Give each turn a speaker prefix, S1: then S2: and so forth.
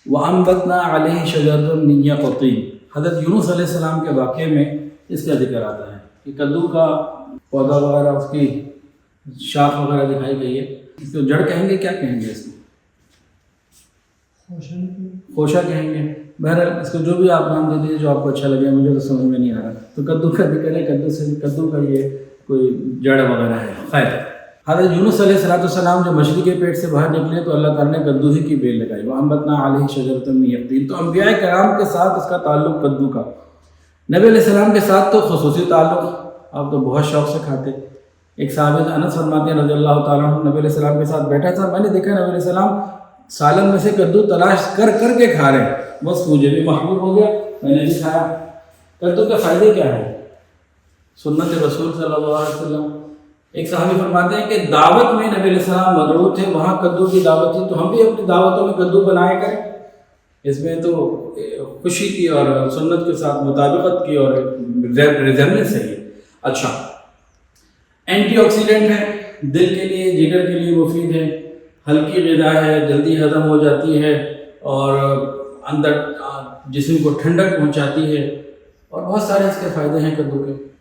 S1: وَأَنبَتْنَا عَلَيْهِ شَجَرَةً مِّن يَقْطِينٍ۔ حضرت یونس علیہ السلام کے واقعے میں اس کا ذکر آتا ہے کہ کدو کا پودا وغیرہ، اس کی شاخ وغیرہ دکھائی گئی ہے، تو جڑ کہیں گے، کیا کہیں گے اس کو؟ خوشہ کہیں گے۔ بہرحال اس کو جو بھی آپ نام دے دیجیے جو آپ کو اچھا لگے، مجھے تو سمجھ میں نہیں آ رہا۔ تو کدو کا ذکر ہے، کدو کا یہ کوئی جڑ وغیرہ ہے۔ خیر، حضرت یونس علیہ السلام جو مچھلی کے پیٹ سے باہر نکلے تو اللہ تعالیٰ نے کدو ہی کی بیل لگائی، وَأَنبَتْنَا عَلَيْهِ شَجَرَةً مِّن يَقْطِينٍ۔ تو انبیاء کرام کے ساتھ اس کا تعلق کدو کا، نبی علیہ السلام کے ساتھ تو خصوصی تعلق، آپ تو بہت شوق سے کھاتے۔ ایک صحابی انس فرماتے ہیں رضی اللہ تعالیٰ عنہ، نبی علیہ السلام کے ساتھ بیٹھا تھا، میں نے دیکھا نبی علیہ السلام سالن میں سے کدو تلاش کر کر کے کھا رہے ہیں، بس مجھے بھی محبوب ہو گیا، میں نے بھی کھایا۔ کدو کے فائدے کیا ہیں؟ سنت رسول صلی اللہ علیہ وسلم۔ ایک صحابی فرماتے ہیں کہ دعوت میں نبی علیہ السلام مدعو تھے، وہاں کدو کی دعوت تھی، تو ہم بھی اپنی دعوتوں میں کدو بنایا کریں۔ اس میں تو خوشی کی اور سنت کے ساتھ مطابقت کی اور ریزمنس ہے۔ اچھا، اینٹی آکسیڈنٹ ہے، دل کے لیے، جگر کے لیے مفید ہے، ہلکی غذا ہے، جلدی ہضم ہو جاتی ہے اور اندر جسم کو ٹھنڈک پہنچاتی ہے، اور بہت سارے اس کے فائدے ہیں کدو کے۔